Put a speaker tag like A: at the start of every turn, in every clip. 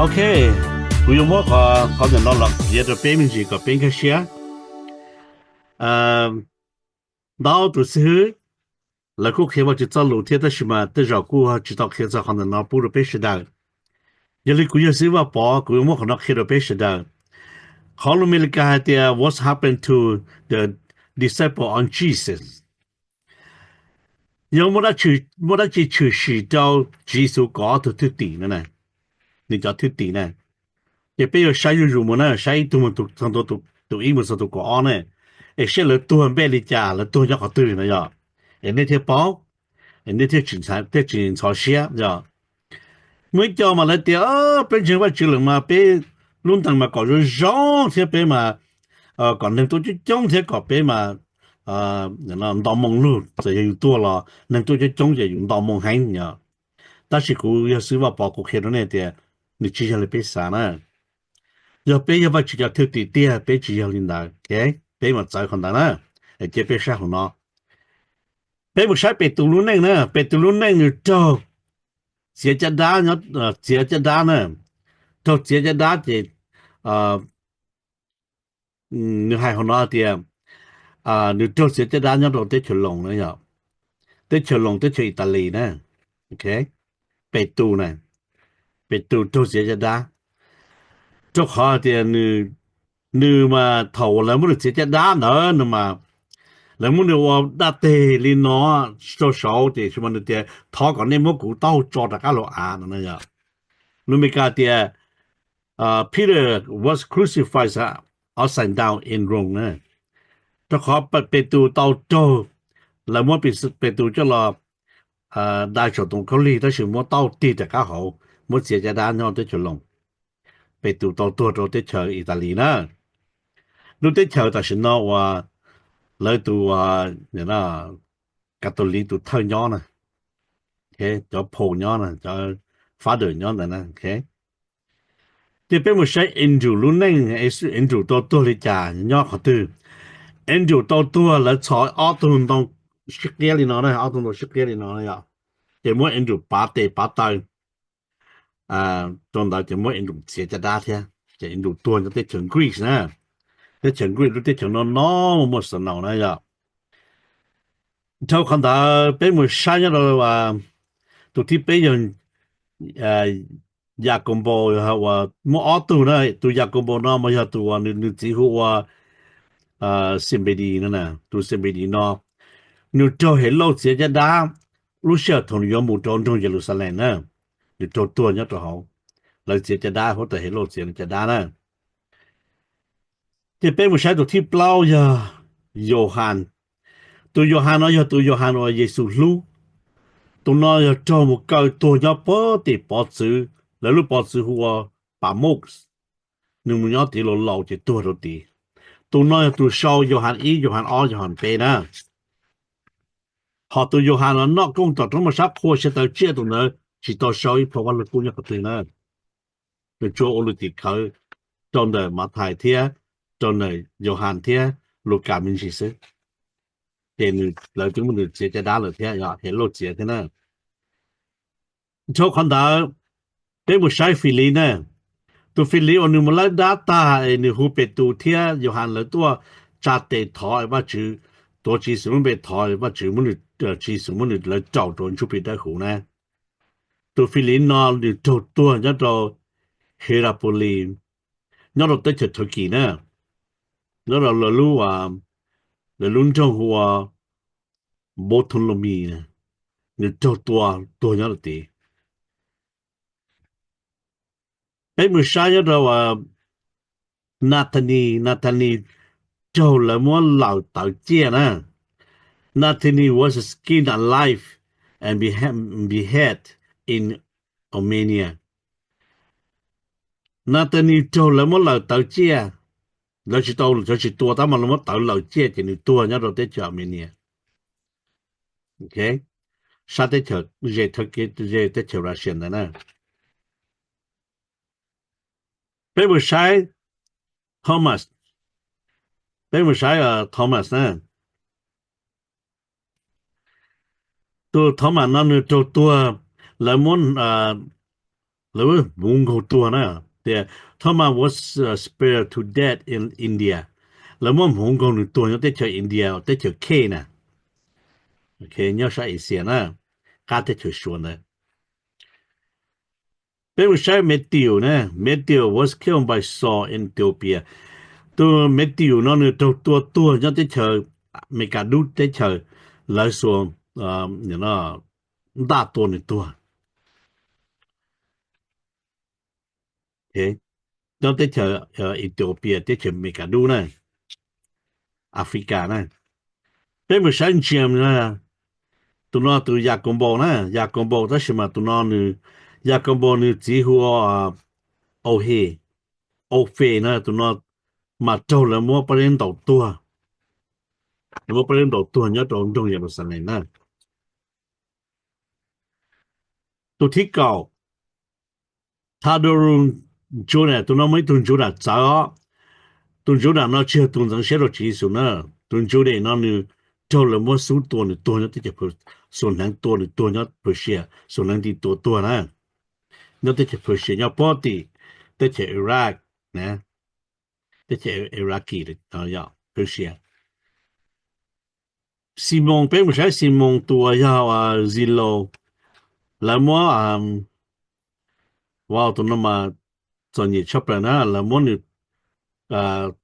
A: OK， 不用我考点到了，也就北面几个边个些，到都是，那个开我就走路天的什么，的绕过知道开着可能那不如被时代，也里古有时我包，古我可能开着被时代，好了没了个的 What's happened to the disciple on Jesus？ 有冇得去许到耶稣搞到土地了呢？你叫土地呢？也别有啥有入门呢，啥都么都很多都英文上都讲呢，些了都很别离家了，都要好对了呀。那天包，那天警察些呀，没叫嘛来的变成我去了嘛，别论坛嘛搞着上天别嘛，搞能都去中天搞别嘛，那到梦路这又多了，能都去中也用到梦海呀。但是古要是我包括看到那点，你接下来别啥呢？要别要把只要偷地点，别只要领导，给别嘛在看到呢，这别啥好呢？别不晒别杜鲁内呢，别杜鲁内就走，接着打呢，接着打呢，走接着打的，你还好哪点？你走接着打呢，都得去龙了呀，得去龙得去意大利呢 ，OK？ 别杜呢，别杜走接着打。做好的你嘛头了么直接打呢嘛了么你我打得里喏少的什么的他讲你么古到做大家lo那呀你没讲的Peter was crucified upside down in Rome 呢他ขอไปตู到做了么ไปตู就了大小动口里但是么到地大家好么直接打呢就弄ไปดูตัวได้เจออิตาลีนะรู้ได้เจอแต่ฉันว่าเลยตัวเนี่ยนะคาทอลิกตัวเท่าย้อนนะโอเคจะโผล่ย้อนนะจะฟาเดอร์ย้อนนะโอเคที่เป็นมุสลิมเอ็นจูรุ่นนึงเอ็นจูตัวเลยจ้าย้อนเขาตัวเอ็นจูตัวแล้วชอยอ้อตัวตรงชิคเกี้ยลินอนะอ้อตัวชิคเกี้ยลินอนะอย่าเดี๋ยวมั่วเอ็นจูปาเตปาตายตอนเราจะมั่วเอ็นจูเสียจะได้เท่าจะเอ็นจูตัวจะได้ถึงกรีซนะได้ถึงกรีซรู้ได้ถึงน้องมั่วสนองนะอย่าเท่าคันดาเป็นมือใช้เราว่าตัวที่เป็นอย่างยากมโบว่ามั่วอ้อตัวนะตัวยากมโบนะไม่ใช่ตัวนึกที่หัวซิมเบดีนั่นน่ะตัวซิมเบดีเนาะนึกจะเห็นโลกเสียจะได้รู้เชื่อทนยอมหมู่จงเยรูซาเล็มนะนึกตัวเนี่ยตัวเขาเราเสียจะได้เขาแต่เห็นโลกเสียจะได้นะที่เป็นผู้ชายตัวที่เปล่าอย่าโยฮันตัวโยฮันเนาะตัวโยฮันว่าเยซูรู้ตัวน้อยจอมเก่าตัวย่อปอติปอซื้อแล้วรู้ปอซื้อหัวป่ามุกนึกมันย่อติโลเหล่าจะตัวเราตีตัวน้อยตัวชาวโยฮันโยฮันโยฮันเปนะหอตัวโยฮันนอกกงต่อต้องมาซักโคเชตเจียตัวนั้นสิต่อชาวเพราะว่าเรากูอยากตัวนั้นเป็นโจโอลิติเขาจนได้มาถ่ายเทียจนได้โยฮันเทียลูกามินสิซึเห็นเราจึงมันเสียจะได้เลยเทียอยากเห็นโลกเสียเท่านั้นโชคคนดาเป็นผู้ชายฟิลีนะตัวฟิลีอนุมลดาตาในหูเป็ดตูเทียโยฮันแล้วตัวจัดเตถอยว่าจือตัวจีสมุนไปถอยว่าจือมันจีสมุนแล้วเจ้าโดนชุบไปได้หูนะตัวฟิลีนอนหรือตัวยัดเราเฮราโปลียัดเราได้เจอทกีนะยัดเรารู้ว่าเราลุ้นเจ้าหัวโบทุนลมีนะหรือเจ้าตัวยัดเราตีเป็นมือชายเราว่านาธานีเจ้าละมัวเหล่าเต่าเจียนะ Nathani was skinned alive and beheaded in Armenia. Nathani เจ้าละมัวเหล่าเต่าเจียเราจะตัวตามมันละมัวเต่าเหล่าเจียจะนี่ตัวเนี่ยเราได้จากอาร์เมเนียโอเคชาติเถิดเจตเจตรัสเซียนนะเป็นผู้ชายทอมัสเป็นผู้ชายทอมัสนะตัวทอมัสนั่นตัวละมุน แล้วมุงเขาตัวนะแต่ Thomas was spared to death in India แล้วมันมุงเขาตัวยังได้เจออินเดียได้เจอเคนะโอเคเนี่ยใช่อีเสียนะก็ได้เจอชวนนะเป็นผู้ชายเมทิวนะเมทิว was killed by Saul in Ethiopia ตัวเมทิวนั่นตัวยังได้เจอเมกาดูได้เจอแล้วส่วนyou know 大ตัวในตัวโอเคยังได้เจออิธิโอเปียได้เจอเมกาดูนะแอฟริกานะเป็นผู้ชายเชียมนะตัวนอตัวยากมบอกนะยากมบอกแต่ใช่ไหมตัวนอนี่ยากมบอกนี่จีหัวโอเฮโอเฟนะตัวนอมาโจแล้วมัวประเด็นต่อตัวมัวประเด็นต่อตัวเนี่ยตรงอย่างสันเลยนะตัวที่เก่าถ้าโดนจูเนี่ยตัวนอไม่ตุนจูนะจ้าตุนจูนะนอเชื่อตุนจังเชื่อเราจีสุนะตุนจูเนี่ยนอนี่โจแล้วมัวสู้ตัวนี่ตัวเนี่ยที่จะเพิ่ส่วนนั้นตัวนี่ตัวเนี่ยเพิ่เชียส่วนนั้นที่ตัวนะเนี่ยที่จะเพิ่เชียเนี่ยปกติที่จะอิรักนะที่จะอิรักีเลยเนี่ยเพิ่เชียซีมงเป็นผู้ชายซีมงตัวยาวซิโลแล้วมัวว่าตัวนั้นมาส่วนใหญ่ชอบเลยนะแล้วมัวนี่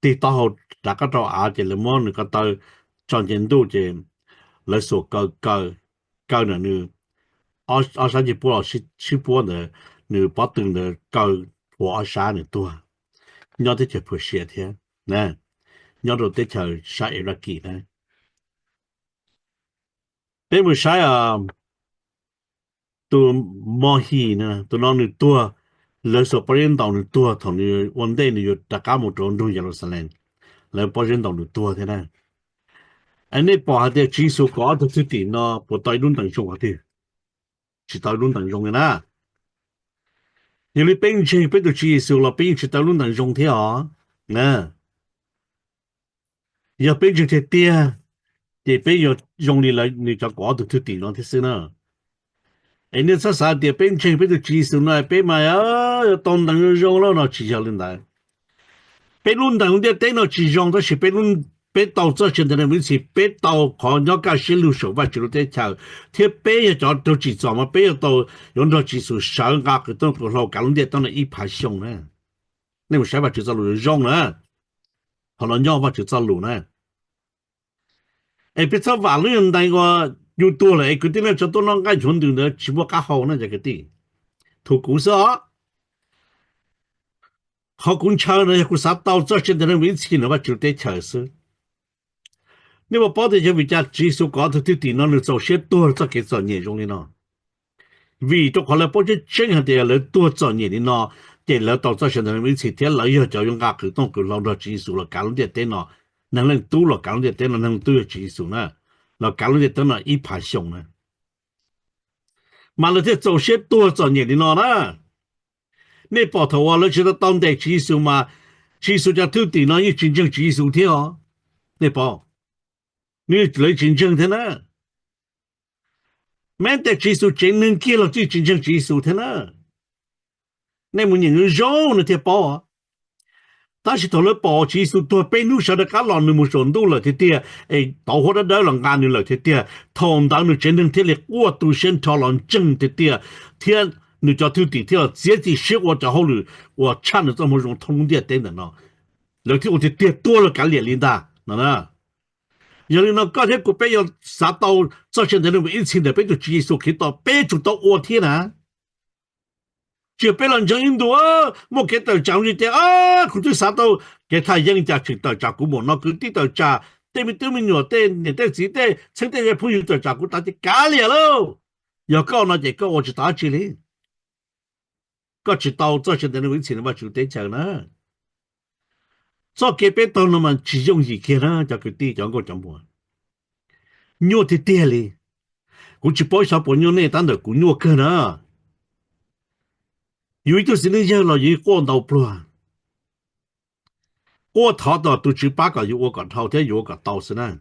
A: ตีต่อจากก็ต่ออาจจะแล้วมัวนี่ก็ต่อจอนเจนดูเจแล้วสุกก็เนี่ยนี่二三级不老去播的你把等的高我二三的多要得去不些天呢要得得去杀一个几呢เป็นผู้ชายตัวมอฮีนะตัวนอนในตัวแล้วสปรินตองในตัวทางนี้วันเดนี่อยู่ตะกามุตรงดูเยรูซาเล็มแล้วปรินตองในตัวเท่านั้นอันนี้พอหาได้จีสุก็ตัวสุดที่เนาะพอตายรุ่นต่างชงหาที่ชิตายรุ่นต่างชงนะยังเลยเป็นจีเป็นตัวจีสุเราเป็นชิตายรุ่นต่างชงเท่านะอย่าเป็นจีเตี้ยจะเป็นอยู่用你来你就搞到出地เนาะที่ซึ่งเนาะไอ้เนี่ยซะสาเดียเป็นจีเป็นตัวจีสุเนาะเป็นมาตอนต่างชงแล้วเนาะจีเจ้าลินได้ 被论坛的电脑机上都是被导致现在的问题，被导看要搞线路手法就在跳，贴被也叫都记住嘛，被也到用到技术上啊个都个老搞的当然一排凶呢，那么啥吧就在路上呢，好了要吧就在路呢，哎，别说法律人那个又多了，哎，个地呢就都啷个传统的直播搞好呢这个地，图故事啊。好公车呢，个啥导致现在的问题呢？吧就得测试。你ว่าปอดจะวิจารณ์จีสุกอที่ตีนั่นเราเสียตัวจะเกิดส่วนใหญ่ตรงนี้เนาะวิตัวคนละปอจะเชื่อเดียวเลยตัวส่วนใหญ่นี่เนาะเดี๋ยวเราต่อจากเช่นนั้นวิธีที่เราอยากจะ用ก็คือต้องคือเราเราจีสุเราการรู้เด็ดเนาะนั่นเรื่องตู้เราการรู้เด็ดเนาะนั่นตู้จีสุนะเราการรู้เด็ดเนาะอีผาชงนะมาเราที่จะเสียตัวส่วนใหญ่นี่เนาะนะนี่ปอทว่าเราจะต้องได้จีสุมาจีสุจะทุตีเนาะยี่จริงจังจีสุที่อ๋อนี่ปอนี่เลยจริงจังเท่านั้นแม้แต่จีสุเจนหนึ่งเกี่ยวกับจริงจังจีสุเท่านั้นในมันยังร้อนนะเทียปอ但是头了保技术多被路上的干老你们说到了这点，哎，到后头到了干你了这点，同当你真正天里我都先朝了正这点，天你叫头地天自己学我之后了，我看了这么种通电等等呢，了天我这点多了干连领的，那呢？因为呢，刚才国别要啥到这现在的疫情的被就技术看到被就到我天呢。就被人讲印度莫给到讲一点可就啥到给他人家去到照顾我那个地到家对面我对你对自己趁这些朋友在照顾大家干了喽要搞那这个我就打起来个知道这些的问题嘛就得讲了这给别到那么其中一个呢这个地讲过讲不牛的店里我去包小朋友呢当的古牛个呢有一段时间要了一过到不了我淘到都去八个有我个淘天有个刀是呢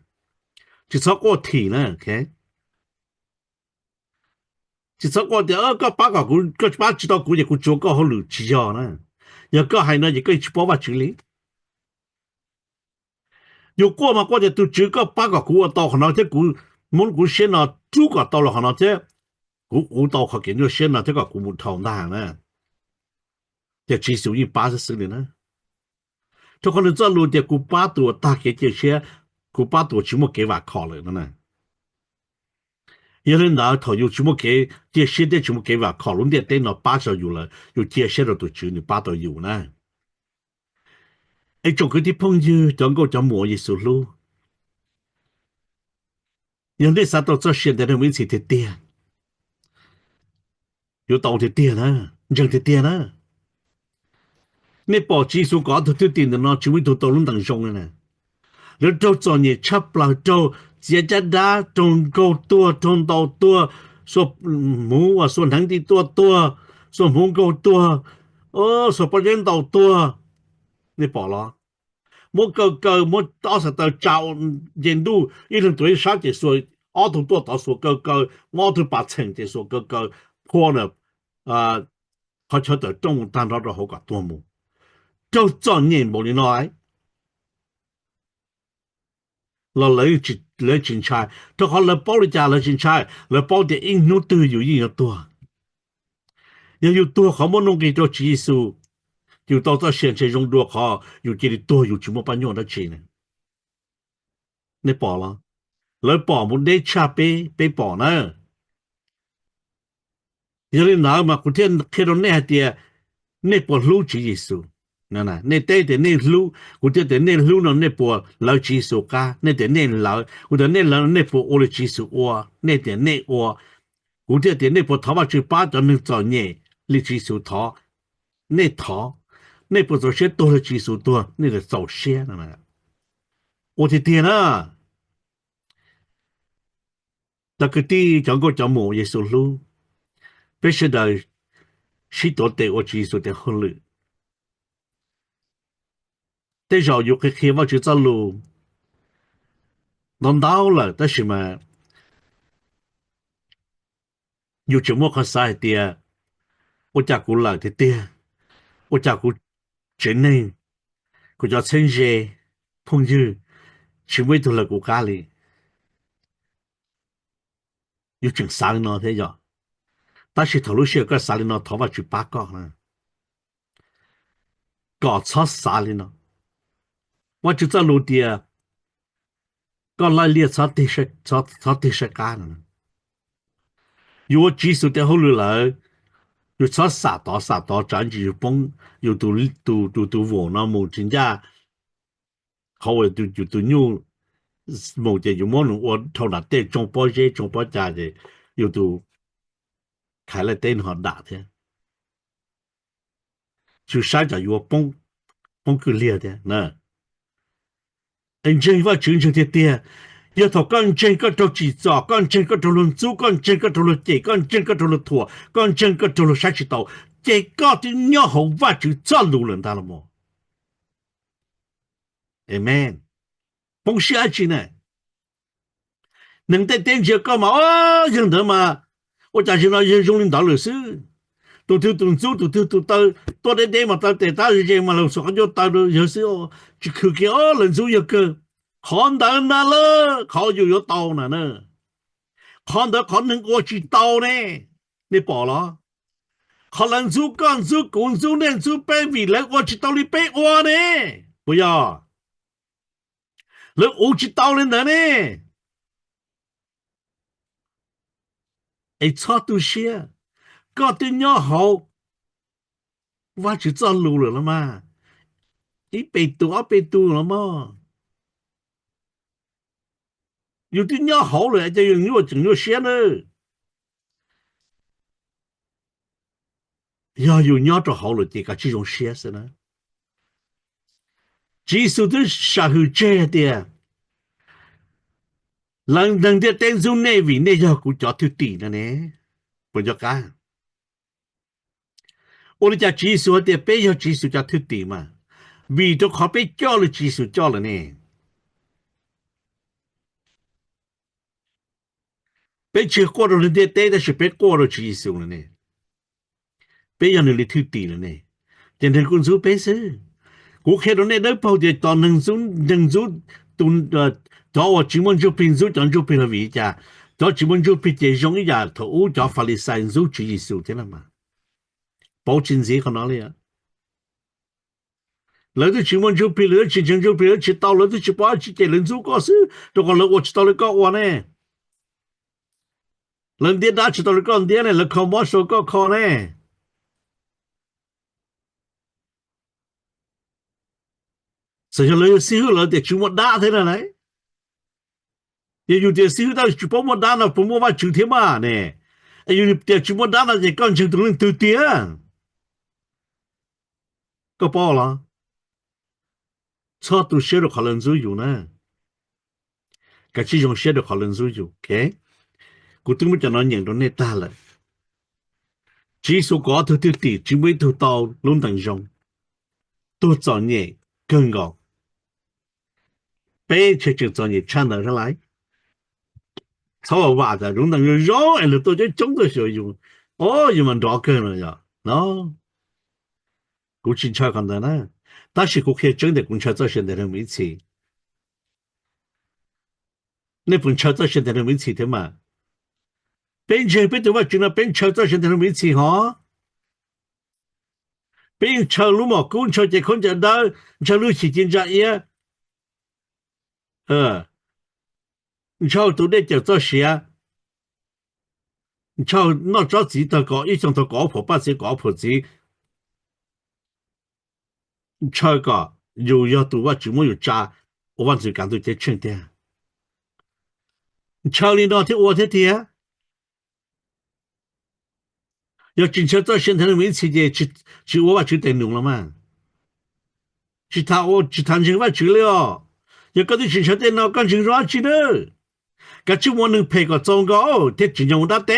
A: 就说我体呢 OK 其实我的个八个股，个八知道股也股做个好路起呀呢，有个还呢一个去包把处理，有个嘛我的都这个八个股到可能这股蒙股先呢，主个到了可能这股到可见就先呢这个股木头那呢，这至少184年呢，这可能这路的股八多大概这些股八多全部给我考了呢。有人拿头有全部给这些的全部给我考论的电脑80有了，有这些的都只有8到有呢。ไอ้จงก็ที่พงยืจังก็จะมัวยิสุลูยังได้สัตว์ตัวเสียแต่ในวิสิทธิ์เตียอยู่ต่อที่เตียนะยังที่เตียนะนี่ปอจีสุก่อนที่ตีนเนาะชีวิตตัวตลุ่มต่างชงนะแล้วเจ้าจอนเนี่ยชับเปล่าเจ้าเสียจะด่าจงโกตัวจงต่อตัวส่วนหมูว่าส่วนทั้งที่ตัวส่วนหมูโกตัวส่วนประเด็นต่อตัวนี่ปอละ我个我当时到找印度一人对啥就说奥图多到说个奥图把成就说个破了好瞧的中单到的好个多么就早年无哩来了来进差就好了包里家来进差了包的应用都有应用多要有多好么弄给到技术有到这现在用多好有这里多有怎么办用的钱呢你报了来报不得差被报呢有人拿嘛古天看到那点那波路基耶稣那那带的那路古天的那路呢那波老基稣噶那点那老古天那老那波我的基稣哇那点那哇古天的那波头发就把到那早年你基稣头那头那波做些多的基稣多那个早些了呢我的天啊那个地讲过讲某耶稣路必须得许多的我基督的后路，但是有个希望就走路，弄到了，但是嘛，有这么个啥的，我家过来的，我家过真呢，我家亲戚朋友，全部都来过家里，有整啥的呢？这样，但是头路些个啥的呢？头发就八个呢，搞错啥的呢？我就在路的。ก็ไล่เลียชอติชอติชการนะอยู่จีสุดแต่เขาเลยอยู่ชอสาต่อจานอยู่ปงอยู่ตัวหัวนะมูจินจ้าเขาอยู่ตัวยูมูจะอยู่มอนุว่าเท่านั้นเต้จงป้อเจจงป้อจ่าจะอยู่ตัวขายเลยเต้นหอดด่าเถอะ就晒着อยู่ปงคือเลียเถอะนะอันเจว่าจึงจะเตี้ย要头干真个都制造，干真个都轮租，干真个都轮地，干真个都轮拖，干真个都轮啥去到，这个的鸟好挖就早路人到了么 ？Amen。不是爱情呢，能得点钱干嘛？认得嘛？我相信那人用领导了是，都到多点点嘛，到得大时间嘛，老说就到了有时候就看见人数一个。看到那了，เขาอยู่有刀呢呢，看到可能我去刀呢，你报了，可能做干做工作呢做白为了我去刀你白我呢，不要，那我去刀了呢，哎，差多些，搞得鸟好，我就走路了嘛，一百多了嘛。有的鸟好了，就用我整了些了。要有鸟就好了，这个这种些是呢。技术都下后这的，人的等住那位那要顾叫土地了呢，不要干。我们家技术的别要技术叫土地嘛，为着靠被叫了技术叫了呢。被吃过了人家对的是被过了去受了呢被人里土地了呢真的公主被是我看到那跑的到能走蹲到我基本就平时当就平了为家到基本就平这种一下头叫法律上手去受的了嘛保证谁可能了呀来的基本就平了去就平了去到了就去把去给人做告诉这个了我知道了告我呢人家打知道了告人家呢了考毛手告考呢实际上有时候了得去我打的了来也有的时候到去帮我打了不我把酒店嘛呢有的去我打了也感情都能都点个包了差都写的可能就有呢个这种写的可能就有 OK 我都没讲到人都那打了只说高头的地只没头到龙当中都找你更高白切就找你唱到上来草娃的龙当中绕了都在中的时候用哦有们多更了呀喏我去唱看的呢但是我可以真的公车在现在的没钱那本车在现在的没钱的嘛变成被对话真的变车在现在的没钱哈变车路嘛公车这空间的车路是真正也你超都得叫做些你超那着急的搞一种的搞破把些搞破子你超个有要读我怎么有渣我忘记感到这称的你超领导的我的的要警察在现在的没钱的去我就得弄了嘛去谈情话去了要搞的警察电脑干情话去了个就我能配个糟糕这真正我打的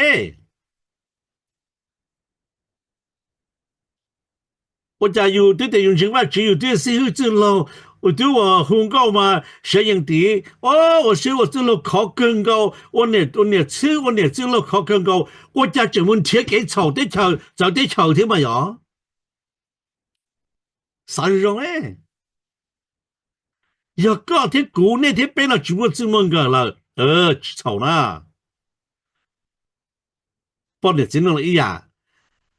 A: 我家有对的用情话只有对时候之后我对我红高嘛摄影的我说我之后考更高我吃我之后考更高我家这问题给炒的炒找的炒的嘛呀啥种要搞的国内的变了全部这么个了炒啦帮你真了一样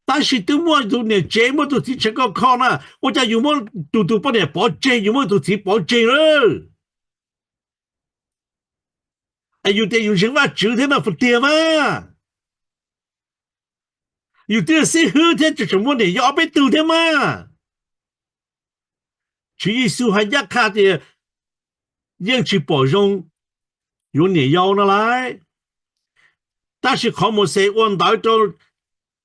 A: 但是都没有呢节目都提前个考呢我家有没都帮你保证有没都提保证了有的有人话九天那不对嘛有的是后天就什么的要被堵的嘛去说还压卡的让去保容有你要的来但是考么谁问到都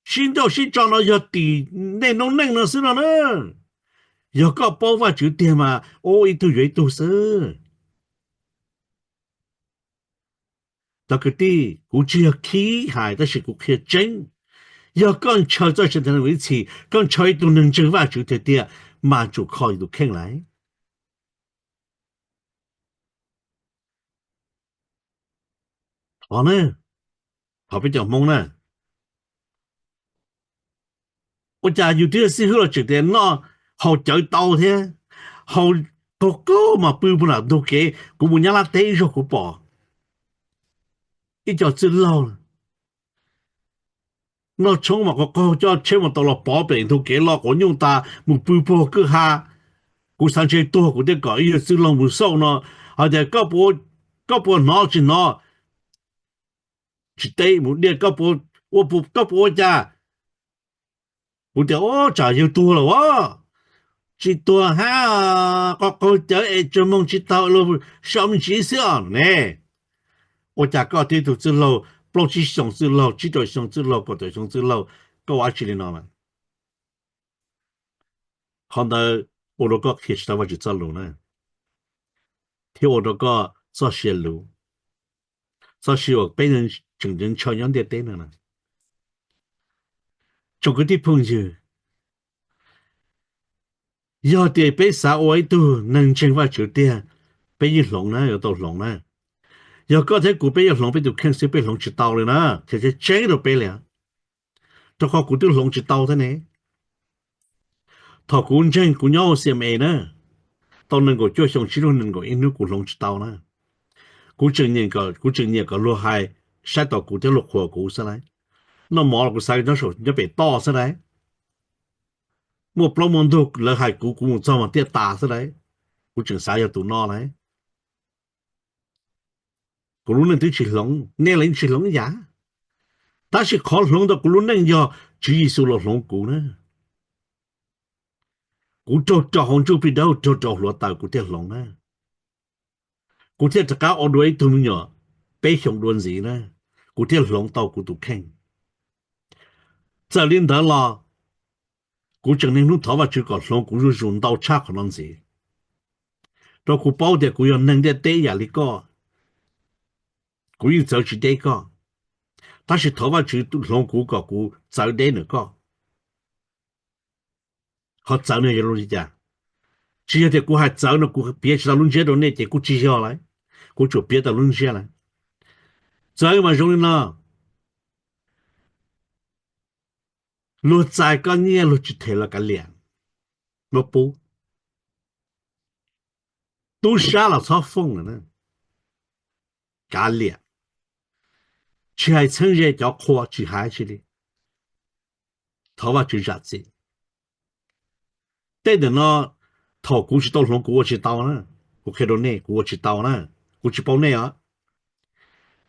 A: 新到新长了要底那弄了是了呢要搞包法酒店嘛一都月都是那个地估计要起海但是估计真要讲超在现在的位置讲超都能挣法酒店的嘛就考虑都看来好呢好比较懵呢我家有的时候觉得那好找到的好多个嘛不啦都给我们家那带着个包一脚子老了那从嘛个叫千万到了宝贝都给了我用大木不包个哈我上去多我的搞一个子老不少呢而且搞不拿去拿去对木的搞不我不搞不家我的咋又多了哇chỉ tua ha có chở cho mong chỉ tao luôn xong chỉ xong nè tôi chả có thể tụi lâu bao chỉ xong từ lâu chỉ đợi xong từ lâu có đợi xong từ lâu có quá chỉ lên mà hôm nay tôi có khi sao vậy cho luôn nè thì tôi có cho xe luôn cho xe ở bên nhân chân chân cho nhau để tên nè trong cái địa phương gì giờ để bên xã hội tu nâng chân vào chủ tiền bên như lồng nè ở đâu lồng nè 有个在古边要龙被就看谁被龙去刀了呢？这些真都背了，这个古都龙去刀的呢，他古真古鸟是没呢，到能够就像其中能够因为古龙去刀呢，古正年个落海晒到古的落火古是来，那毛了古晒那时候就被刀是来，我不蒙都落海古怎么跌打是来，古正晒要都拿来，古路能都去龙，那人去龙呀。但是靠龙的古路能要只收了龙古呢，古找红就比到找落到古的龙呢，古的这个奥对图呢，被熊乱子呢，古的龙到古都看，这领导了，古证明路头发就个龙古就用到差可能子，到古包的古要能的对呀哩个，古要走去对个，但是头发就龙古个古走对那个，好走那一路的。只要在古还走呢，古别去到轮街头那点古接下来，古就别到轮街了。走嘛容易呢，路在个年路去退了个脸，路不都下了草疯了呢，个脸，去还趁热叫夸去还去的，头发就热子，对的呢，头古去到龙古去到呢，古开到那古去到呢，古去包那啊，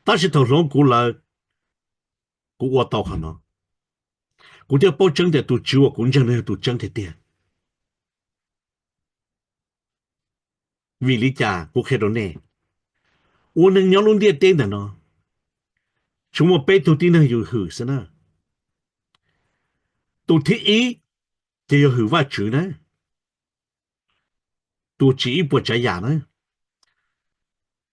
A: 但是头龙古了，古我到可能。古条包真的都只我工匠呢都真的点，为了家古开到呢，我能鸟弄点点的呢，从我背头顶呢有好是呢，都第一就有好话住呢，都只一步这样呢，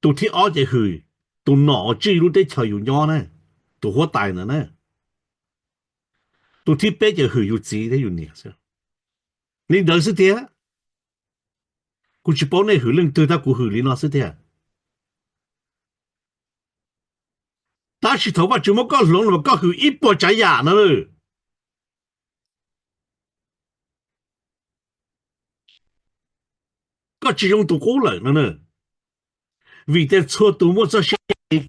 A: 都第二就去，都脑子路得才有鸟呢，都好大呢呢，都第八就去有字的有呢是，你都是的，古去包呢去能对他古去里那是的。但是头发怎么搞弄了搞去一步这样呢？搞这种都过来了呢，为的错多么这些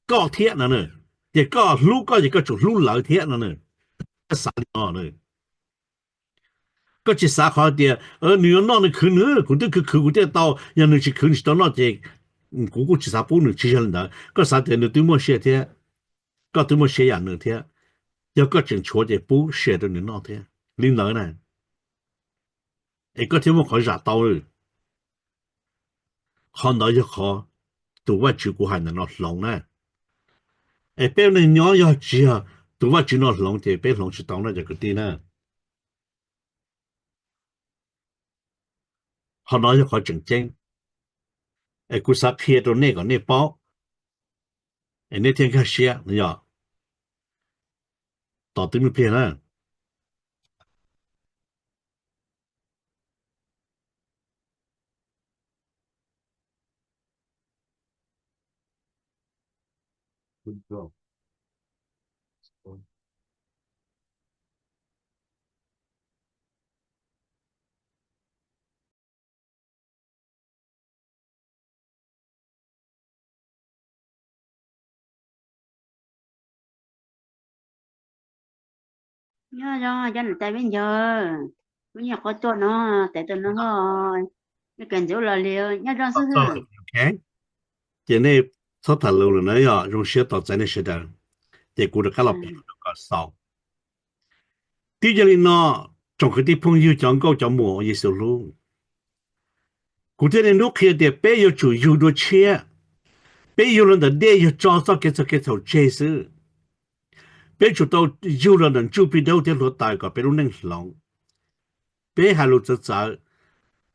A: 高铁了呢，也搞路搞一个就路老铁了呢，啥了呢？搞这啥好的，你要哪里去呢？古都去古的到，让你去去到那的，古去啥不能去了呢？搞啥的你对么些的，搞对么些样呢的，要搞正确的不写的你那的，你哪呢？搞天么可以啥到了，看到一好，都我去过还能那龙呢？别人鸟要知啊，都我知那龙的，别龙去当了这个地呢。好那一好正经，古啥撇到那个那包，那天看写，你要到对面撇呢。
B: nhớ cho dân tại bây giờ bây giờ có chỗ nó tại tụi nó thôi cái cần chỗ là liệu nhớ cho sư hử
A: OK， 今天草头路了呢呀，用写到在那写的，结果的看了别个少。第一里呢，中国的朋友讲高讲么也是路，古代人都看的别要就有多钱，别有人的脸要找到给头解释。别就到有了人就比到的落大个，别如能浪，别还路走走，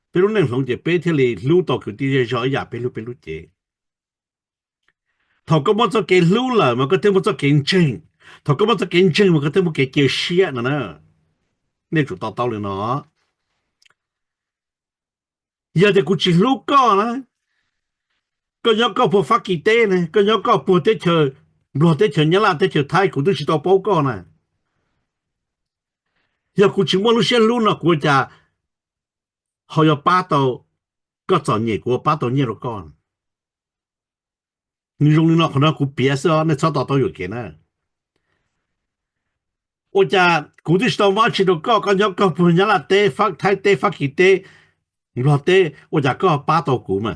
A: 别如能浪的别天里路到佢啲嘢呀，别路嘅。头咁我做嘅路啦，我覺得我做競爭，頭咁我做競爭，我覺得我嘅叫寫啦呢，你就到了呢。有啲古之路講啦， ก็ยกก็พวกฟักกีเต้นะก็ยกก็พวกเตเชบลอเตเชญลาเตเชไทยกูตุชิตอโปก็นะอย่ากูชิมว่าลูเชลูนะกูจะเฮาอย่าป้าโตก็จอเนี่ยกูป้าโตเนี่ยละก่อน你用你那可能กูเปียซะในชอบต่ออยู่เกนะโอจะกูตุชิตอว่าชิโตก็ยกก็พวกญลาเตฟักไทยเตฟักกีเตบลอเตโอจะก็ป้าโตกูมา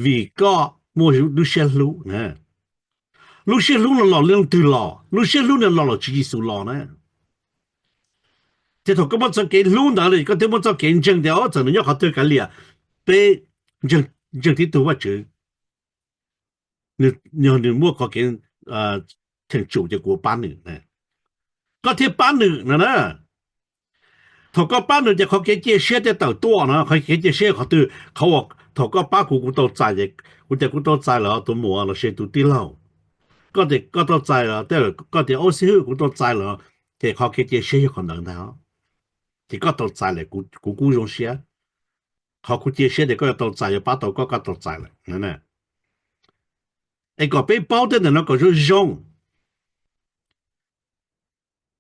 A: วีก็มัวลูเชลูนะลูเชลูน่ะหล่อเรื่องตื่นหล่อลูเชลูเนี่ยหล่อจีสุหล่อนะ这头根本就给路那里，个根本就给正的，只能要好多个里啊，被正的多就，你莫可给挺久的过班女呢，个天班女呢，头个班女就可给这些的到多呢，可给这些好多，เขาว่า头个班กู都在的，我这กู都在了，都冇了，谁都地了，ก็都在了，แต่ก็เดี๋ยวเอาซื้อกู都在了，แต่เขา给这些有可能的。ที่ก็ตกใจเลยกูยงเสียเขากูเจียเสียเด็กก็ตกใจป้าตัวก็ตกใจเลยนั่นแหละไอ้ก็ไปเป้า的人ก็就用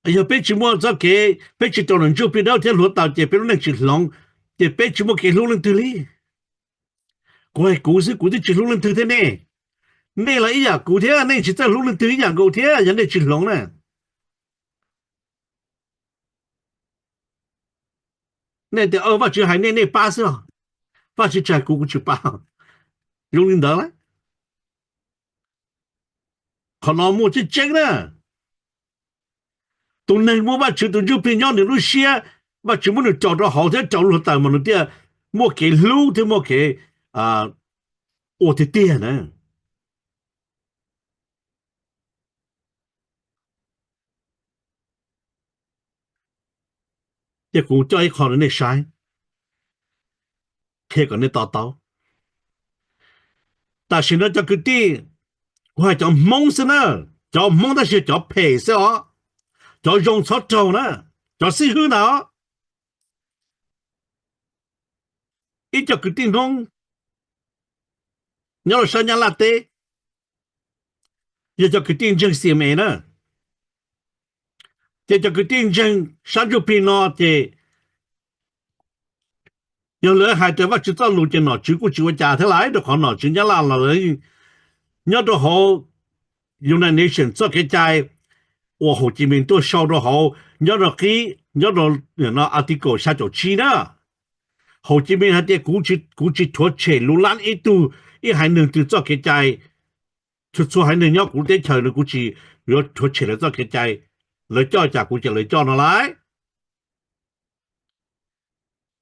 A: ไอ้ไปจิมว่าจะเกไปจิต人就ไปแล้วที่หลวงตาเจไปแล้วจิตหลงเจไปจิมว่าเกลุงตัวนี้กูสิกูที่จิตลุงตัวที่นี่นี่ละอีอ่ะกูเท่านี่จิตลุงตัวอย่างกูเท่าอย่างนี้จิตหลงนะ那的我就还那巴士我去在姑去巴用领导了可能我去争了ตรงนั้นว่าชื่อตัวยูเป็นย้อนในรัสเซียว่าชื่อมันจอดหอที่จอดรถแต่มันเดียมัวเกลูที่มัวเกโอเตียนะเดี๋ยวกูจะให้คนในใช้เท่กันในต่อแต่สิ่งนั้นจะคือที่กูให้จะมองซะนะจะมองแต่是จะเพย์ซะจะ用错走呢จะซื้อนะอีจะคือที่น้องเนี่ยเราใช้ยาลาเต้จะคือที่จังเสียเมนะจะคือที่จังสัญญาปีนอเจ有人还在我知道路线了，就我家头来的看了，人家拉了人，要都好，United Nations 做个在，我hồ Chí Minh都烧得好，要到给，要到那article 下就去呢。hồ Chí Minh 还得估计拖车路烂一度，一还能就做个在，出还能要估计车了估计要拖车了做个在，来叫价估计来叫哪来。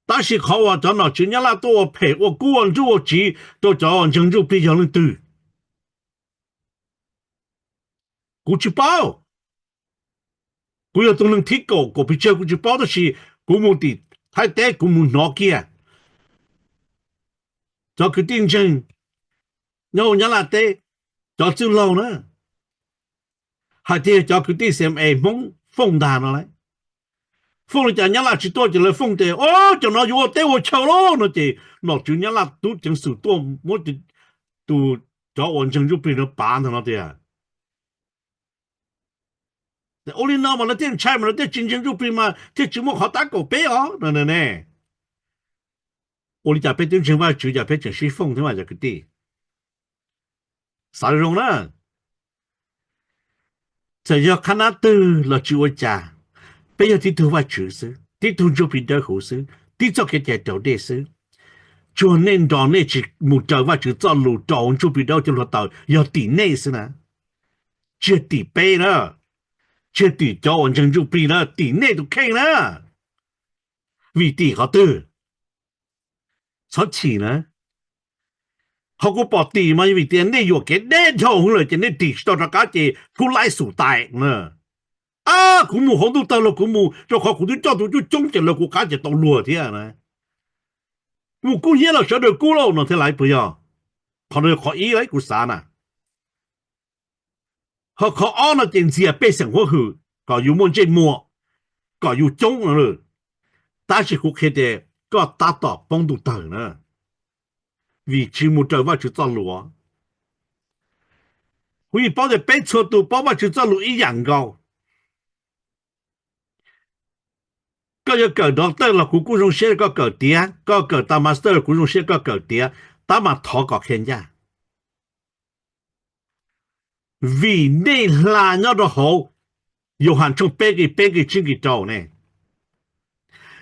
A: 但是เขาว่าจะน่ะจึงละตัวเพว่ากูวันจูจีตัวจะวันจังจูปีอย่างนึงตื่กูจะเป้ากูอยากตรงนึงที่กูไปเจอกูจะเป้าแต่สิกูมุ่งติดให้แต่กูมุ่งนอกเกียจะคือจริงจังเนี่ยละแต่จะจึงเรานะให้แต่จะคือที่เสียมเอมงฟงดานอะไรphong là chả nhớ là chỉ tôi chỉ là phong thế, cho nó vô tế vô chào lo nó chỉ, nó chỉ nhớ là tu chẳng sự tu mỗi tu cho hoàn thành giúp nó bán thằng nó thế à. Only now mà nó tiếng chai mà nó tiếng chính giúp mà tiếng chỉ một họ ta cổ bé nè. Only chả biết tiếng chính mà chủ chả biết chính sĩ phong thế mà chả cái gì. Sao rồi nè? Giờ giờ khả năng từ là chịu chả. Bây giờ thì tôi phải chữ sư, thì tôi cho bị đỡ khổ sư, thì cho cái trẻ đầu đề sư. Cho nên đó này chỉ một trời và chữ cho lũ tròn cho bị đỡ cho lũ tàu, giờ tỷ nê sư nè. Chưa tỷ bê nè, chưa tỷ cho ổn chân cho bị nè, tỷ nê tụ kê nè. Vì tỷ họ tư. Sao chỉ nè? Họ có bỏ tỷ mà vì tiền nê dụ cái nê cho hông lời cho nên tỷ cho ra cá chì thu lãi sủ tài nè. Cũng mù hông tao là cũng mù cho họ cũng cho tôi chung chỉ là của cá chỉ tao lùa thế à này mù cũng nhớ là sợ được cú lâu nó thế lại bây giờ họ được họ ý lấy của xã nè họ on là tiền gì bị sinh hoạt hư có yêu muốn trên mua có yêu chung rồi ta chỉ cũng khi để có ta tỏ bông tụ tờ nữa vì chỉ một trời vào chữ cho lúa vì bao giờ bé cho tụ bao vào chữ cho lúa ý dạng cao có giờ cỡ doctor là cũng dùng xe có cỡ tía có cỡ ta master cũng dùng xe có cỡ tía ta mà thọ có khen ra vì nên là nhau đó hậu有hạn trong bé cái chính cái trâu này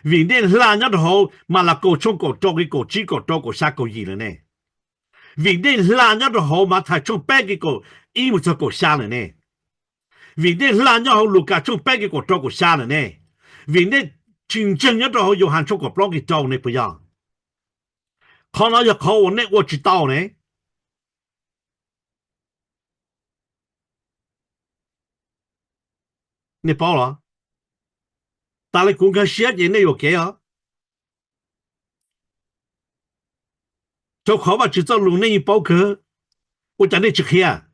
A: vì nên là nhau đó hậu mà là cổ trong cổ trâu cái cổ chỉ cổ trâu cổ sa cổ gì nữa này vì nên là nhau đó hậu mà thà trong bé cái cổ ý một cho cổ sa nữa này vì nên là nhau hậu lục cả trong bé cái cổ trâu cổ sa nữa này vì nên真正nhau đó hậu有hạn trong cổ trâu cái trâu này bây giờ可能要靠我呢我知道呢你包了但係公開寫嘢呢有幾啊就考吧就做路呢一包客我講你去看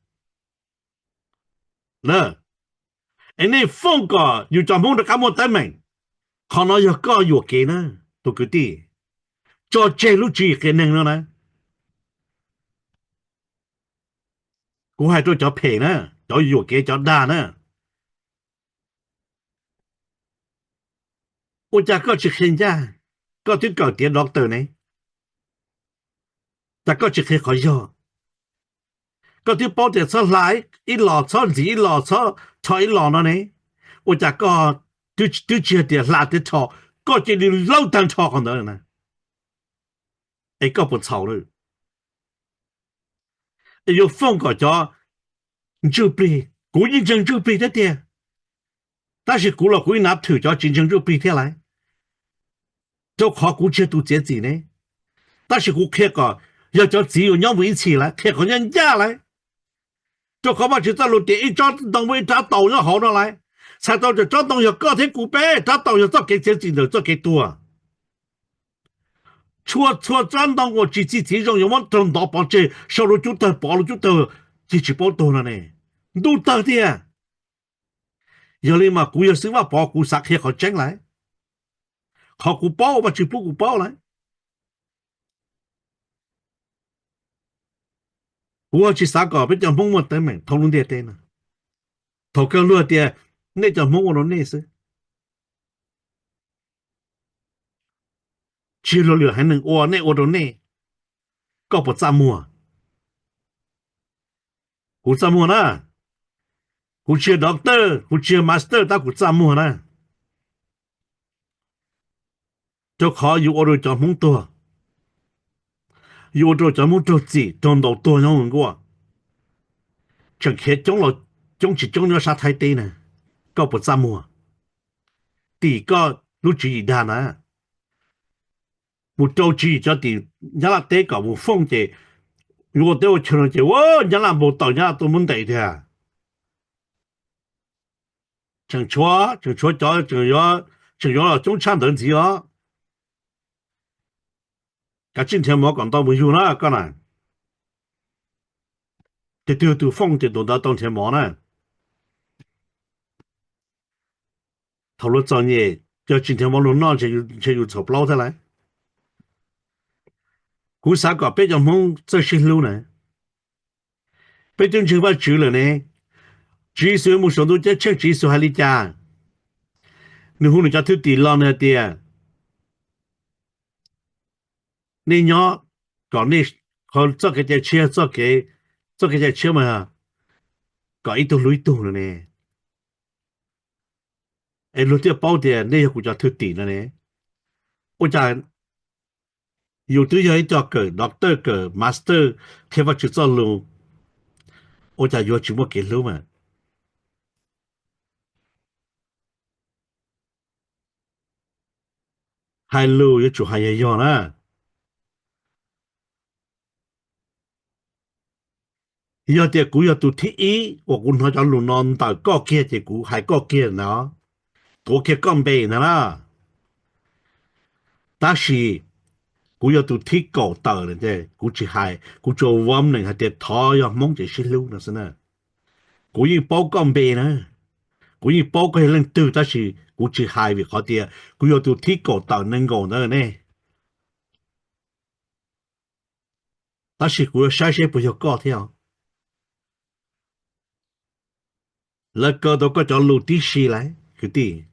A: 呢你放個要專門的咁我得明可能要個有幾呢都嗰啲做這路主嘅能了呢我係都做平呢做有幾做大呢我จะก็去看家ก็ถึง搞點 doctor 呢แต่ก็จะขอยก็ที่ป้อจะสลายอีหลอดซ้อนสีหลอดซ้อชอยหลอดนั่นเอง我จะก็ดูเชื่อเดียลาดชอก็จะได้เล่าตังชอของนั่นนะไอ้ก็ปวดเข่าเลยไอ้ยกฟ้องก็จะจูปีกูยิงจังจูปีได้เดีย但是กูเรากูนับถือจะจริงจังจูปีเท่าไรเจ้าขอกูเชื่อตัวเจ๊จีเนี่ย但是กูแค่ก็อยากจะ只有ยังไม่起来แค่ก็ยังยาเลยเจ้าขอมาจะ路点一张当为他导要好的来才到这张东要个体股呗他导要做给这几的做给多错张当我自己体重有冇等到保证收入就得保了就得自己保多了呢都得的有你嘛股要是话保股啥去好整来好股保吧就不股保来我去啥个别讲懵懵等门讨论点点呢头个落点那叫懵懵的那是去了还能我那我都那ก็不咋么กู咋么呢กูเชื่อด็อกเตอร์กูเชื่อมาสเตอร์แต่กู咋么นะเจ้าขออยู่อดจอมงตัวอยู่อดจอมงตัวจีจน到ตัวยังกว่าจังแค่จงเราจงจิจงเนื้อชาไทยตีนะก็不咋么ตีก็รู้จีดานะมุโจจีจะตียาลาเตก็มุฟงเจ如果对我承认就我人家无到人都问题的正错就就要中产等级哦今天冇講到沒有啦個人就風就到當天冇啦頭腦專業就今天冇論啦就要籌標出來估啥個別人冇做新路呢別人就話住了呢技術冇上到這稱技術係你家你可能就推地浪呢啲你nhỏ còn你còn做cái車做cái車嘛có ít lối tu nữa nèไอ้รถที่เป้าเดียนี่กูจะ推地了呢我จะ有對有一個doctor 個 master 佢話去做路我就要全部給路嘛係路要做係一樣啦有啲股要做鐵衣我估佢就路浪大個嘅隻股係個嘅呢個嘅咁備呢啦但是กู要做鐵個到了啫กู只係กู做穩定係啲台要蒙住先路那是呢กู要包咁備呢กู要包佢能對但是กู只係為嗰啲กู要做鐵個到能夠呢但是古晒些不要高跳，那个都个叫陆地起来，个地，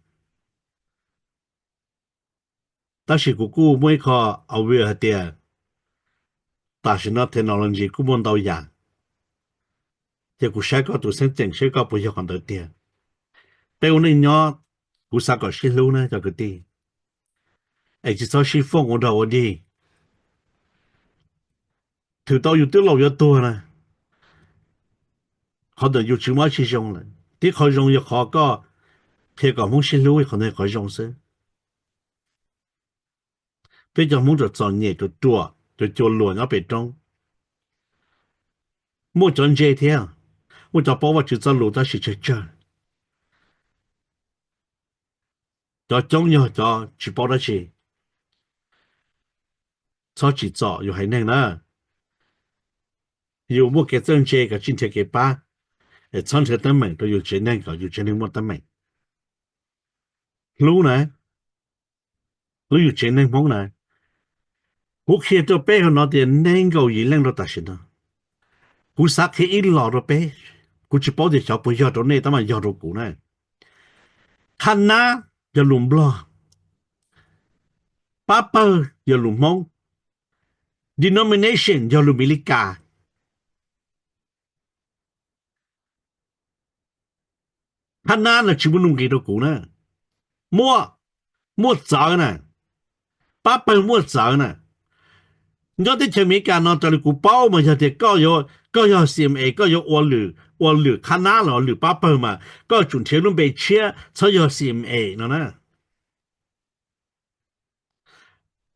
A: 但是古每个后尾的，但是那 technology 古门到样，这古晒个都先整些个不要看到的，但我们鸟古啥个是路呢？这个地，哎，至少是风我到我地，头到有对路越多呢，可能有这么去用了，啲可用要好个。譬如講是路可能可以用些，比如講就做嘢就做亂咗被中，冇做這條，我就把我就做路到是出做，就中藥就去包得去，做去做又係能啦，又冇嘅真這個今天嘅把，長期等門都有這能個，有這能冇等門，路呢，路有這能冇呢，我看到背後那點能夠一能到達是呢，我啥可以攞到背，我去包的小不要到呢，當然要到股呢。khăn na giờ lùm blo paper giờ lùm mong denomination giờ lùm milika khăn na là chỉ muốn cái đồ cũ nè mua mua giờ nè paper mua giờ nè nhớ tới chuyện mấy cái nó cho cũ bao mà giờ thì có CMA có ô lử khăn na là lử paper mà có chuẩn thế luôn bị chia cho CMA nó nè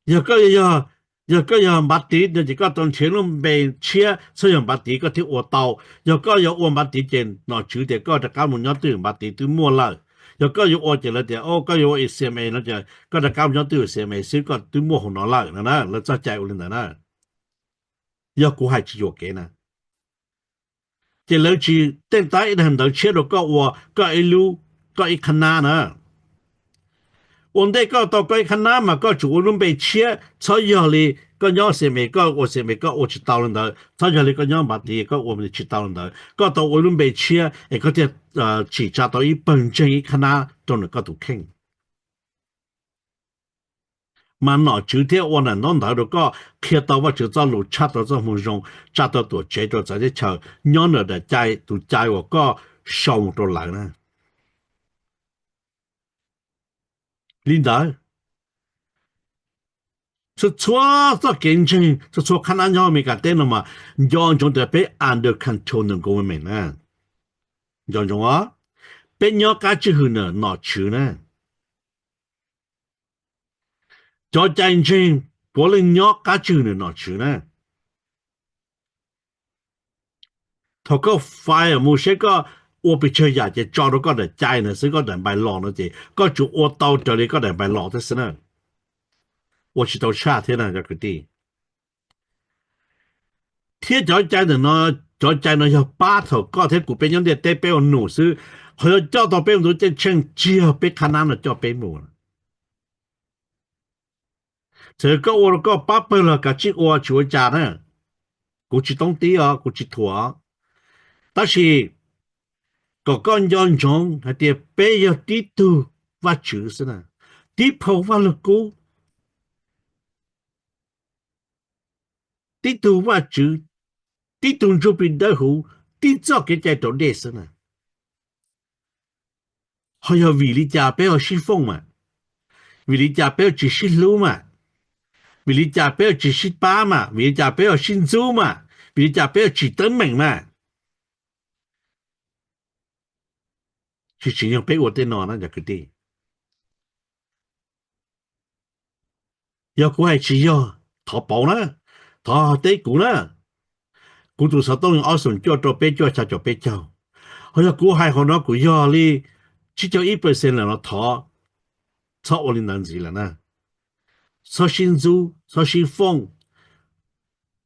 A: giờ bắt tí giờ chỉ có tuần前 luôn bị chia sử dụng bắt tí có thiếu ô tàu giờ có ô bắt tí trên nó chữ thì có cả một nhóm từ bắt tí từ mua lại giờ có ô chỉ là thì có ô SMA nó chỉ có cả một nhóm từ SMA xứ có từ muaของnó lại nè nó cho chạy lên nè giờ cũng hay chỉ cái nè chỉ lấy chỉ tên tại hình đầu chia được có lưu có khăn nè我哋個到嗰看那嘛，個主路被切，所以你個樣是咪個我是咪個我去到了的，所以你個樣把啲個我們去到了的，個到我路被切，誒嗰啲chỉ trả到一本正一看那都能夠度傾，mà nó chủ thế我呢，nó nói được có khi到我就走路插到這麼用，插到多接到在啲橋，樣了的在都在我個上到來呢，領導。是错做竞争，是错看人家没个电了嘛，样种得被 under control 能够明呢，样种啊，被人家之后呢，拿去呢，做竞争，不能人家之后呢拿去呢，他个 fire 某些个我被车呀，就找到个的灾呢，是个人白老了的，个就我到这里个人白老的是呢，我去到夏天呢，这个地。天在在的呢，在呢要八头高铁股边样的代表努是，还要叫到边度在称只要被看那了叫边母了。这个我个八百了，个只我就家呢，估计当地啊，估计土啊，但是个人种还得别要地图挖就是呢，地泡挖了股，地图挖住，地图就变得好，地早给在到历史呢。还要为你家不要西风嘛，为你家不要只是路嘛，为你家不要只是巴嘛，为你家不要新州嘛，为你家不要只登门嘛，是怎样被我电脑那就个的，要过还是要淘宝呢，淘地股呢，股主手动用二手叫做被叫就被叫，还要股还好那股要你，只叫1%了淘，超我的能力了呢。所新州，所新风，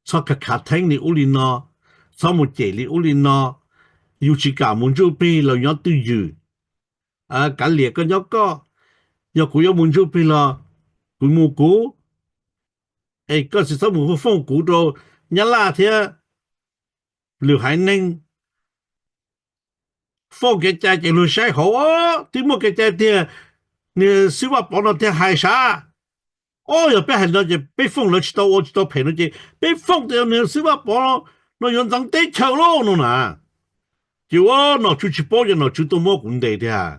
A: 所个卡厅的屋里呢，所木地的屋里呢，有时间门就被老样对住，隔裂个一个，有古有门就被了，古木古，嗰時所門會放股到， nhá là thế lưu hải ninh phong cái trái cái lưu sai hổ tí một cái trái thì nè sư bà bỏ nó thì hại sao ôi giờ bé hành nó chỉ bé phong nó chỉ tao phê nó chỉ bé phong thì nè sư bà bỏ nó yon tăng tế chờ lô nó nè chứ nó chú chỉ bỏ cho nó chú tôi mua cũng để thế à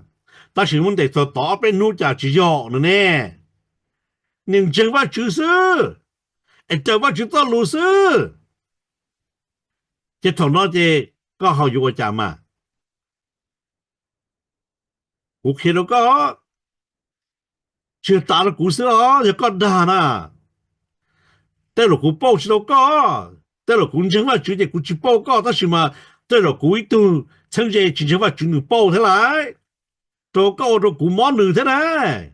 A: ta chỉ muốn để cho tỏ bên nút trả chỉ dọ nữa nè nhưng chẳng phải chú sư em chẳng phải chú tao lù sư chứ thằng nó thì có hậu dụng chả mà cụ khi nó có chưa ta là cụ sư đó thì có đà nè đây là cụ bao chứ đâu có đây là cụ chẳng phải chú thì cụ chỉ bao có đó mà đây là cụ ít tu chẳng gì chỉ chẳng phải chú nữ bao thế lại đâu có đâu cụ món nữ thế này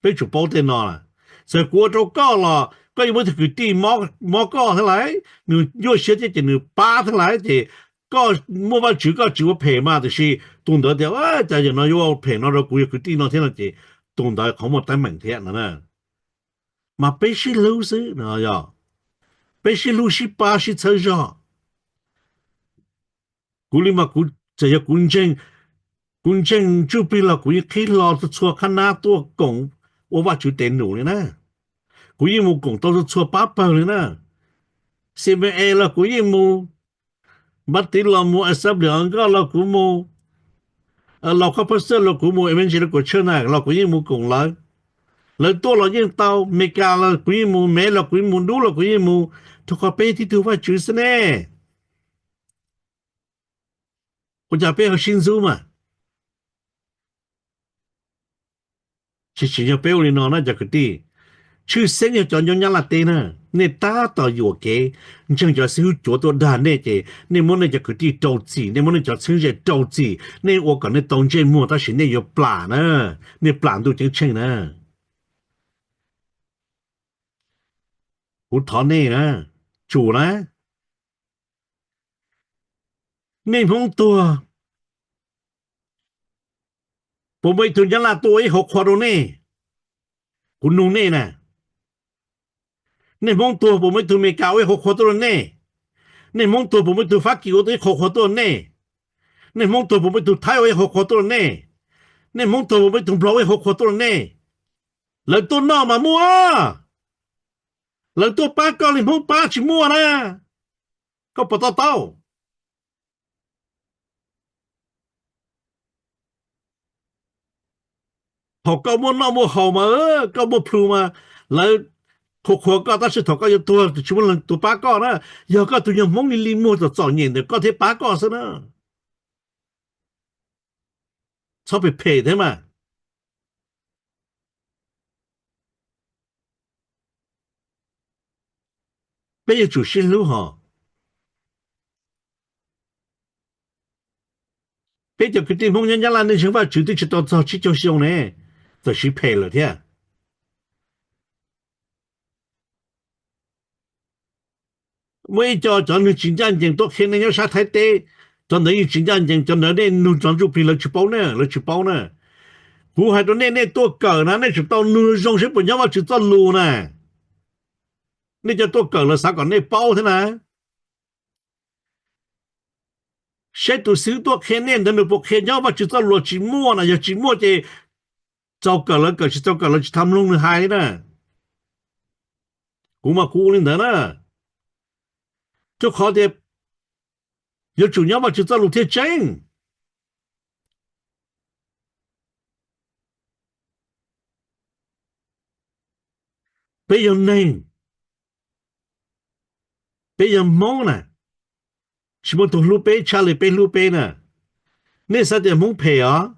A: bây chú bao tên nó rồi cụ đâu có là có những thứ tí mó có thế lại nữ vô sẽ chỉ nữ ba thế lại thì có mua vào có phê mà thì懂得的在人那有phê nó rồi cụ cái tí nó thế là chỉ懂得không một tay mình thế nè mà bây giờ lâu xứ nó ya bây giờ lâu xí ba xí chơi ra cụ li mà cụ chỉ là quân tranh chú bị là cụ khi lo cho chua khăn na tua cổng ô ba chú tiền nụ này nè cụ yên một cổng tao cho chua bá bờ này nè CBA là cụ yên một bắt tí là một sắp được có là cụ một là có phát sinh là cụ một em chỉ là cụ chơi này là cụ yên một cổng lại lời tôi là những tao mấy cả là cụ yên một mẹ là cụ yên một đu là cụ yên một thuộc họ bé thì tôi phải chú xin nè cụจะbé họ xin du mà chỉ cho bé đi nóจะcái gì chứ sinh cho nhau nhau là tên à nên ta taoอยู่cái chẳng cho siêu chúa tôi đàn này chứ nên muốnจะcái gì đầu chỉ nên muốn cho sinh cái đầu chỉ nên 我讲那东西mua ta是那有 plan 呢那 plan 都真清呢我讨那呢主呢nên không tua bộ mấy tuần nhá là tôi học khoa đồ nè cũng nung nè nè nên mong tua bộ mấy tuần mấy cao ấy học khoa đồ nè nên mong tua bộ mấy tuần phát kiều tôi học khoa đồ nè nên mong tua bộ mấy tuần thái ấy học khoa đồ nè nên mong tua bộ mấy tuần blau ấy học khoa đồ nè lần tôi nó mà mua lần tôi ba con liền mong ba chỉ mua nè có bỏ tao họ có muốn nó mua hậu mà có mua plu mà là học khoa có ta sẽ thọ cóตัวchúng mìnhตัวba con đó giờ có tụi nhung mong đi mua cho chọn nhìn được có thể ba con sao nữa sao bị phê thế mà bây giờ chủ xin lưu họ bây giờ cái tình huống nhân là nên chúng ta chủ tịch cho tao chỉ cho xong này rồi chỉ phê rồi thế mấy cho người chiến tranh tốt khi nên sát thái tế cho người chiến tranh cho người nên nuôi chọn chụp là chụp bao nè cú hai đó nên tôi cờ nó nên chụp tao nuôi trong sẽ bọn nhau mà chụp tao lù nè nên cho tôi cờ là sao còn nên bao thế nào sẽ tôi xứ tôi khen nên được bộ khen nhau mà chụp tao lù chỉ mua nè giờ chỉ mua thì cho cờ là chỉ tham luôn được hai nè cú mà cú lên đó nè cho khó thì giờ chủ nhau mà chụp tao lù thiệt chăng bây giờ này bây giờ mong nè chỉ muốn tụi lưu bê trả lời bê lưu bê nè nên sao thì muốn phê á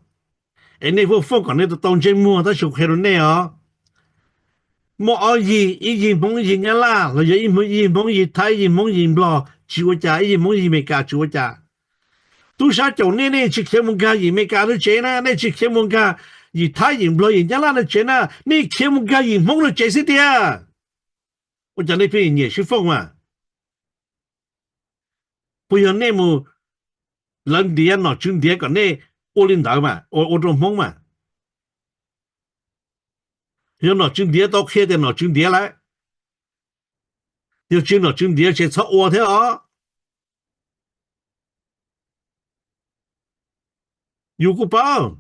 A: anh này vô phong còn nên tụi tông trên mua ta chụp khe rồi nè á mua ở gì ý gì mong gì nghe là rồi giờ ý mong gì thái ý mong gì bò chịu trả ý mong gì mày cả chịu trả tu sa chỗ này chỉ khe mong cả gì mày cả nó chế na này chỉ khe mong cả gì thái ý bò gì nghe là nó chế na này khe mong cả gì mong nó chế gì đi à我讲那边也是风嘛不要那么人点喏春点个那我领导嘛我中风嘛要喏春点到开的喏春点来要进了进点些操我的啊有个包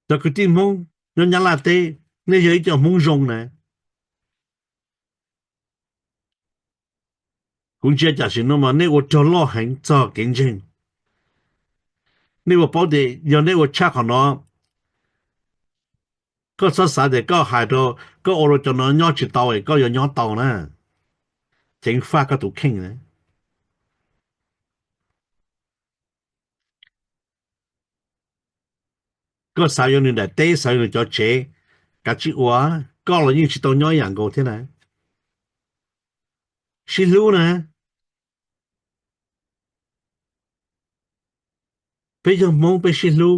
A: 这个地方人家拉的那些一叫梦中呢公家假是那么那我做老很早竞争那我包的要那我恰好呢ก็ซะสาแต่ก็หายตัวก็โอโรจนย่อจิตเตาก็ย่อเตานะเจ๋งฟ้าก็ถูกเข่งนะก็สายอยู่นี่แหละเต้สายอยู่จอเจกะจิวะก็เรายิ่งจิตเตาย่ออย่างกูเท่านั้นชิลูนะไปยังมองไปชิลู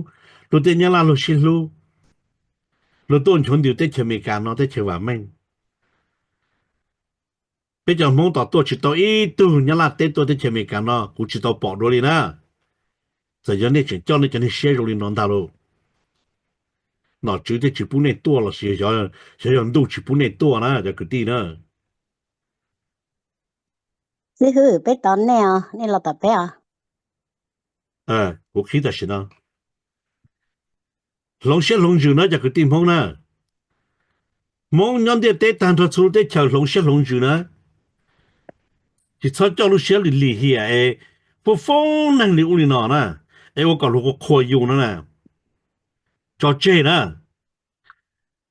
A: รู้เต็นยังลาลูชิลูรู้ต้นชนเดียวเต้เชมีการเนาะเต้เชว่าแม่งไปยังมองต่อตัวจิตเตาอีตู้ยังลาเต้ตัวเต้เชมีการเนาะกูจิตเตาปอดโรลีนะแต่ยังนี่เฉยจ้อนนี่จะนี่เสียโรลีนอนตาโล那绝对就不能多了，小人都就不能多呢，这个地呢。
B: 这是被当呢啊，你老大伯啊，
A: 我记得是呢。龙血龙珠呢，这个地方呢，梦人的在单头出的条龙血龙珠呢，就操叫路血里里去不风能力屋里哪呢？我搞了个可用了呢，叫这呢。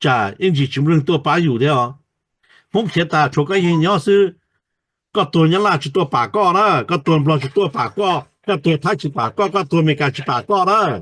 A: 자, 인지 지문은 또 봐요 돼요. 몸겠다. 조가인 여수 có tôi nhớ là chỉ tôi bà con đó, có tôi lo chỉ tôi bà con, có tôi thấy chỉ bà con, có tôi mới cả chỉ bà con đó.